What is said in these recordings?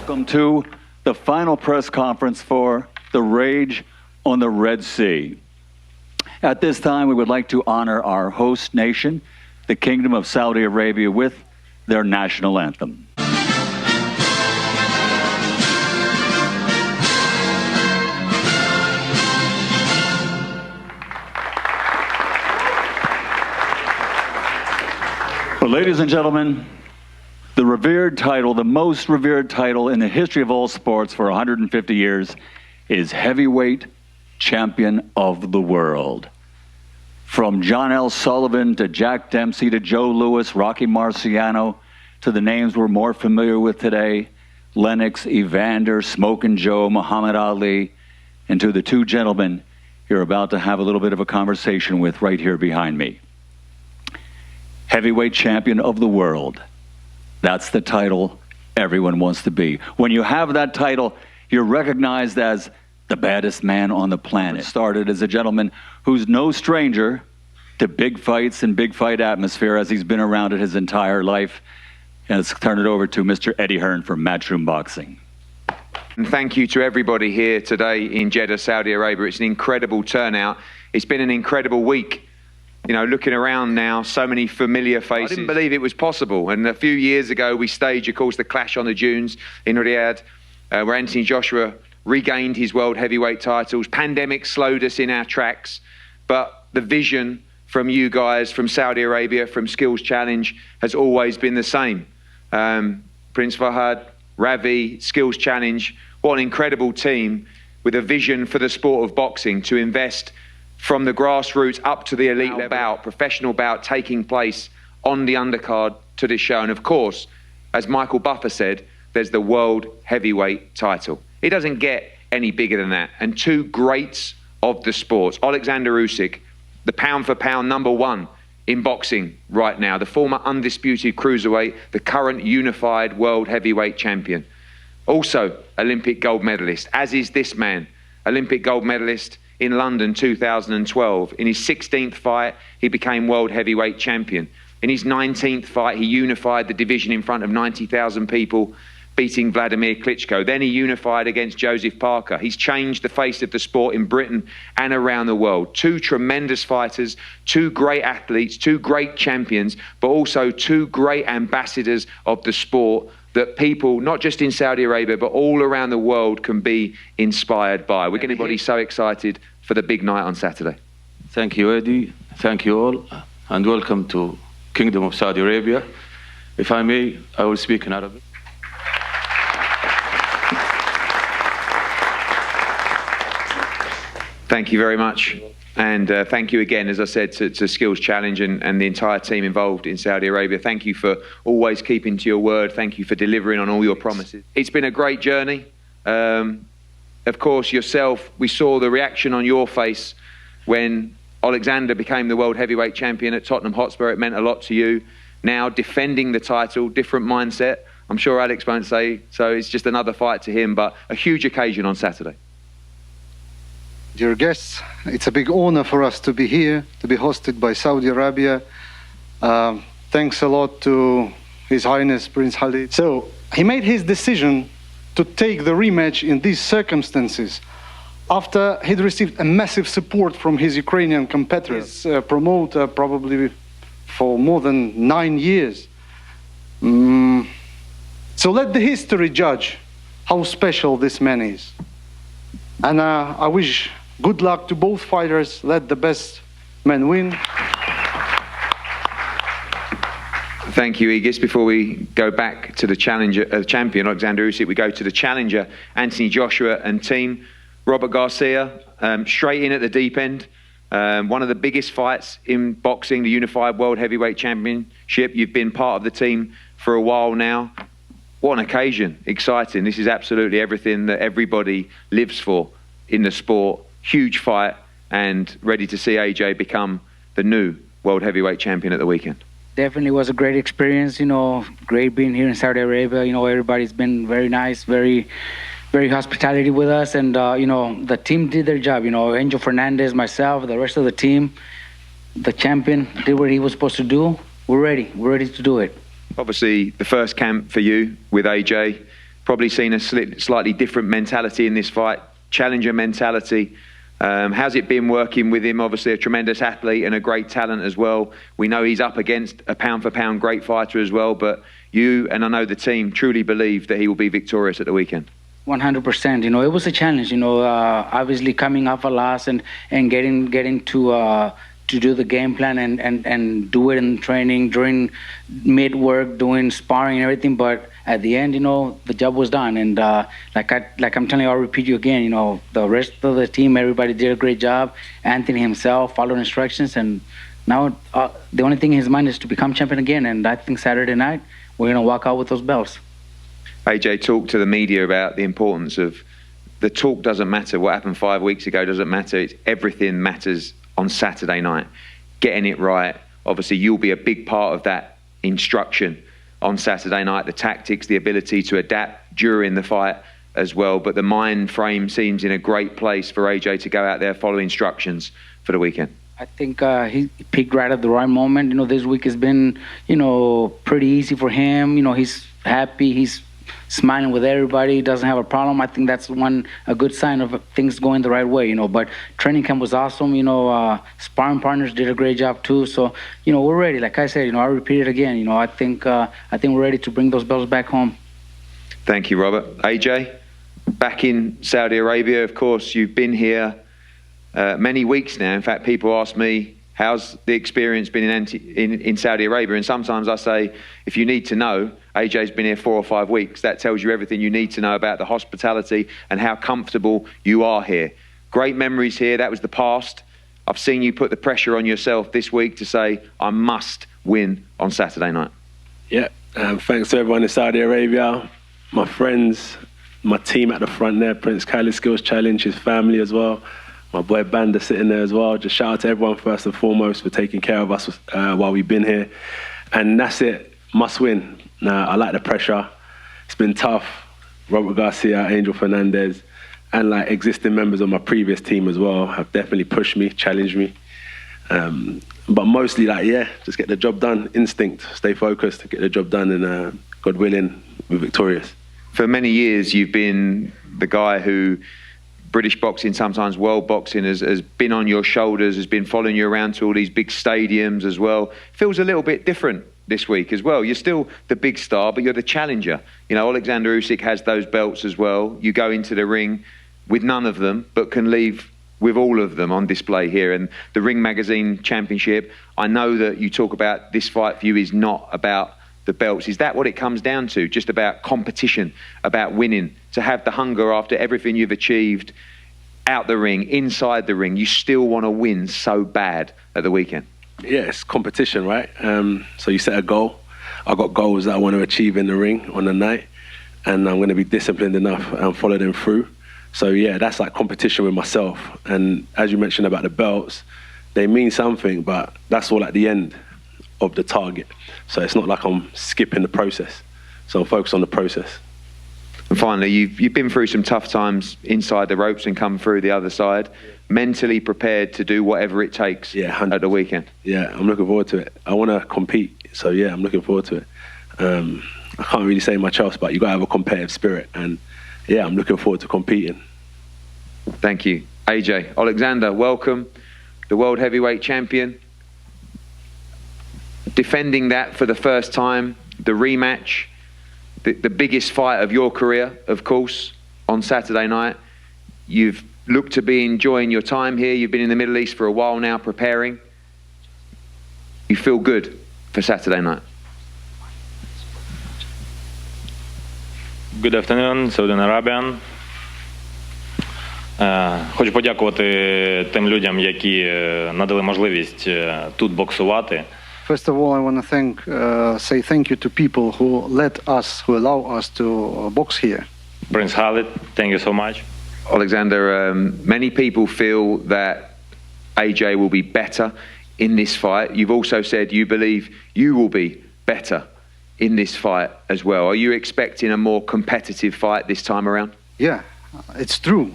welcome to the final press conference for the Rage on the Red Sea. At this time, we would like to honor our host nation, the Kingdom of Saudi Arabia, with their national anthem. Well, ladies and gentlemen, the revered title, the most revered title in the history of all sports for 150 years is Heavyweight Champion of the World. From John L. Sullivan to Jack Dempsey to Joe Louis, Rocky Marciano, to the names we're more familiar with today, Lennox, Evander, Smokin' Joe, Muhammad Ali, and to the two gentlemen you're about to have a little bit of a conversation with right here behind me. Heavyweight Champion of the World. That's the title everyone wants to be. When you have that title, you're recognized as the baddest man on the planet. Started as a gentleman who's no stranger to big fights and big fight atmosphere, as he's been around it his entire life. And let's turn it over to Mr. Eddie Hearn from Matchroom Boxing. And thank you to everybody here today in Jeddah, Saudi Arabia. It's an incredible turnout. It's been an incredible week. You know, looking around now, so many familiar faces. I didn't believe it was possible. And a few years ago, we staged, of course, the Clash on the Dunes in Riyadh, where Anthony Joshua regained his world heavyweight titles. Pandemic slowed us in our tracks, but the vision from you guys, from Saudi Arabia, from Skills Challenge, has always been the same. Prince Fahad, Ravi, Skills Challenge, what an incredible team with a vision for the sport of boxing to invest from the grassroots up to the elite bout, professional bout taking place on the undercard to this show. And of course, as Michael Buffer said, there's the world heavyweight title. It doesn't get any bigger than that. And two greats of the sports, Oleksandr Usyk, the pound for pound #1 in boxing right now, the former undisputed cruiserweight, the current unified world heavyweight champion. Also Olympic gold medalist, as is this man, Olympic gold medalist in London 2012. In his 16th fight, he became world heavyweight champion. In his 19th fight, he unified the division in front of 90,000 people, beating Vladimir Klitschko. Then he unified against Joseph Parker. He's changed the face of the sport in Britain and around the world. Two tremendous fighters, two great athletes, two great champions, but also two great ambassadors of the sport that people, not just in Saudi Arabia, but all around the world can be inspired by. We're going to be so excited for the big night on Saturday. Thank you, Eddie. Thank you all. And welcome to Kingdom of Saudi Arabia. If I may, I will speak in Arabic. Thank you very much. And thank you again, as I said, to Skills Challenge and the entire team involved in Saudi Arabia. Thank you for always keeping to your word. Thank you for delivering on all your promises. It's been a great journey. Of course, yourself, we saw the reaction on your face when Oleksandr became the world heavyweight champion at Tottenham Hotspur. It meant a lot to you. Now, defending the title, different mindset. I'm sure Alex won't say, so it's just another fight to him, but a huge occasion on Saturday. Dear guests, it's a big honor for us to be here, to be hosted by Saudi Arabia. Thanks a lot to His Highness Prince Khalid. So he made his decision to take the rematch in these circumstances after he'd received a massive support from his Ukrainian competitor, his promoter, probably for more than 9 years. So let the history judge how special this man is. And I wish good luck to both fighters. Let the best man win. Thank you, Aegis. Before we go back to the champion, Oleksandr Usyk, we go to the challenger, Anthony Joshua and team. Robert Garcia, straight in at the deep end. One of the biggest fights in boxing, the Unified World Heavyweight Championship. You've been part of the team for a while now. What an occasion. Exciting. This is absolutely everything that everybody lives for in the sport. Huge fight, and ready to see AJ become the new world heavyweight champion at the weekend. Definitely was a great experience, you know, great being here in Saudi Arabia. You know, everybody's been very nice, very hospitality with us, and you know, the team did their job. You know, Angel Fernandez, myself, the rest of the team, the champion did what he was supposed to do. We're ready to do it. Obviously, the first camp for you with AJ, probably seen a slightly different mentality in this fight, challenger mentality. How's it been working with him? Obviously a tremendous athlete and a great talent as well. We know he's up against a pound-for-pound great fighter as well, but you and I know the team truly believe that he will be victorious at the weekend. 100%. You know, it was a challenge. You know, obviously coming off a loss and getting to do the game plan and do it in training during mid work, doing sparring and everything. But at the end, you know, the job was done. And like I'm telling you, I'll repeat you again. You know, the rest of the team, everybody did a great job. Anthony himself followed instructions, and now the only thing in his mind is to become champion again. And I think Saturday night we're gonna walk out with those belts. AJ talked to the media about the importance of the talk doesn't matter. What happened 5 weeks ago doesn't matter. It's everything matters on Saturday night. Getting it right. Obviously, you'll be a big part of that instruction on Saturday night, the tactics, the ability to adapt during the fight as well. But the mind frame seems in a great place for AJ to go out there, follow instructions for the weekend. I think he peaked right at the right moment. You know, this week has been, you know, pretty easy for him. You know, he's happy. He's smiling with everybody. He doesn't have a problem. I think that's a good sign of things going the right way, you know. But training camp was awesome. You know, sparring partners did a great job too. So, you know, we're ready. Like I said, you know, I'll repeat it again. You know, I think we're ready to bring those belts back home. Thank you, Robert. AJ, back in Saudi Arabia, of course, you've been here many weeks now. In fact, people ask me, how's the experience been in Saudi Arabia? And sometimes I say, if you need to know, AJ's been here 4 or 5 weeks. That tells you everything you need to know about the hospitality and how comfortable you are here. Great memories here. That was the past. I've seen you put the pressure on yourself this week to say, I must win on Saturday night. Yeah, thanks to everyone in Saudi Arabia, my friends, my team at the front there, Prince Khalid Skills Challenge, his family as well. My boy Banda sitting there as well. Just shout out to everyone first and foremost for taking care of us while we've been here. And that's it, must win. I like the pressure. It's been tough. Robert Garcia, Angel Fernandez, and like existing members of my previous team as well have definitely pushed me, challenged me. But mostly like, yeah, just get the job done. Instinct, stay focused, get the job done, and God willing, we're victorious. For many years, you've been the guy who British boxing, sometimes world boxing, has been on your shoulders, has been following you around to all these big stadiums as well. Feels a little bit different this week as well. You're still the big star, but you're the challenger. You know, Oleksandr Usyk has those belts as well. You go into the ring with none of them, but can leave with all of them on display here. And the Ring Magazine Championship, I know that you talk about this fight for you is not about the belts. Is that what it comes down to? Just about competition, about winning, to have the hunger after everything you've achieved out the ring, inside the ring, you still want to win so bad at the weekend? Yeah, it's competition, right? So you set a goal. I've got goals that I want to achieve in the ring on the night, and I'm going to be disciplined enough and follow them through. So yeah, that's like competition with myself. And as you mentioned about the belts, they mean something, but that's all at the end of the target. So it's not like I'm skipping the process. So I'm focused on the process. And finally, you've been through some tough times inside the ropes and come through the other side. Mentally prepared to do whatever it takes at the weekend. Yeah, I'm looking forward to it. I want to compete. So yeah, I'm looking forward to it. I can't really say much else, but you got to have a competitive spirit. And yeah, I'm looking forward to competing. Thank you. AJ, Oleksandr, welcome. The world heavyweight champion. Defending that for the first time, the rematch, the biggest fight of your career, of course, on Saturday night. You've looked to be enjoying your time here. You've been in the Middle East for a while now, preparing. You feel good for Saturday night? Good afternoon, Saudi Arabian. Хочу подякувати тим людям, які надали можливість тут боксувати. First of all, I want to say thank you to people who allow us to box here. Prince Khalid, thank you so much. Oleksandr, many people feel that AJ will be better in this fight. You've also said you believe you will be better in this fight as well. Are you expecting a more competitive fight this time around? Yeah, it's true.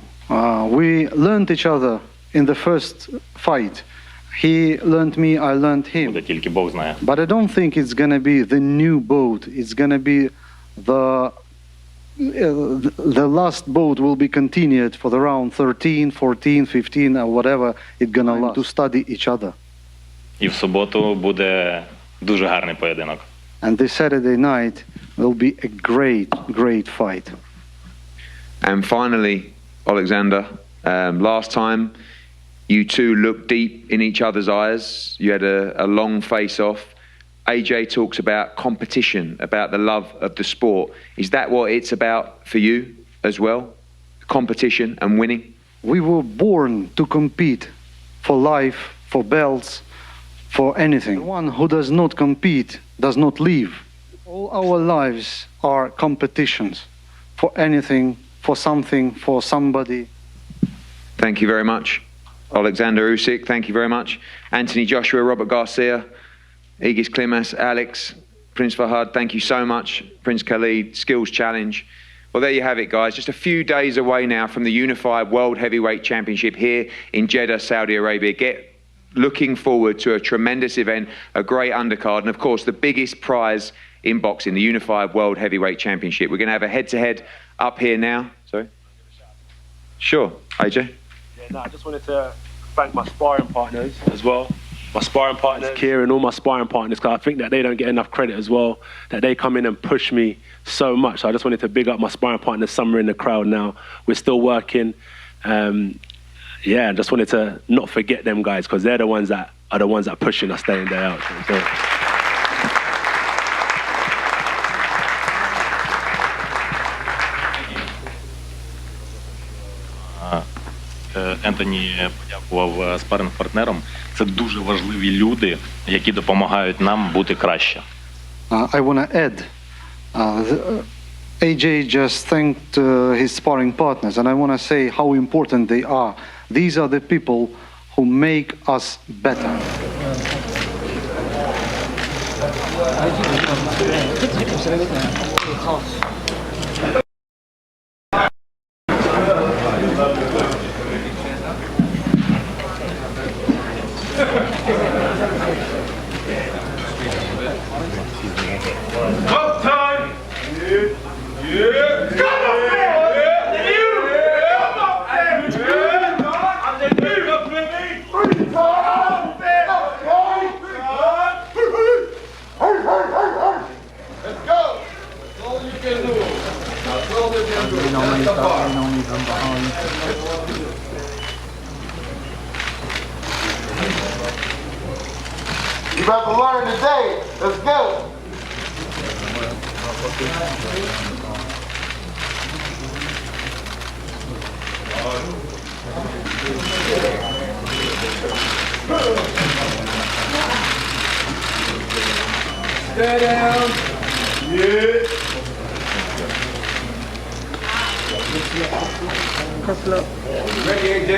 We learned each other in the first fight. He learned me, I learned him. Тільки Бог знає. But I don't think it's going to be the new boat. It's going to be the last bout will be continued for the round 13, 14, 15, or whatever it's gonna last, to study each other. І в суботу буде дуже гарний поєдинок. And this Saturday night will be a great, great fight. And finally, Oleksandr, last time you two looked deep in each other's eyes. You had a long face-off. AJ talks about competition, about the love of the sport. Is that what it's about for you as well? Competition and winning? We were born to compete for life, for belts, for anything. The one who does not compete does not live. All our lives are competitions for anything, for something, for somebody. Thank you very much. Oleksandr Usyk, thank you very much. Anthony Joshua, Robert Garcia, Igis Klimas, Alex, Prince Fahad, thank you so much. Prince Khalid, Skills Challenge. Well, there you have it, guys. Just a few days away now from the Unified World Heavyweight Championship here in Jeddah, Saudi Arabia. Looking forward to a tremendous event, a great undercard, and of course the biggest prize in boxing, the Unified World Heavyweight Championship. We're going to have a head-to-head up here now. Sorry? Sure. AJ? Yeah, no, I just wanted to thank my sparring partners as well. My sparring partners, Kieran, all my sparring partners, because I think that they don't get enough credit as well, that they come in and push me so much. So I just wanted to big up my sparring partners. Some are in the crowd now. We're still working. Yeah, I just wanted to not forget them guys, because they're the ones that are pushing us day in, day out. So, Ентоні подякував спаринг-партнерам. Це дуже важливі люди, які допомагають нам бути краще. I want to add, AJ just thanked his sparring partners, and I want to say how important they are. These are the people who make us better. You about to learn today. Let's go. Stay down. Yeah. Ready, AJ?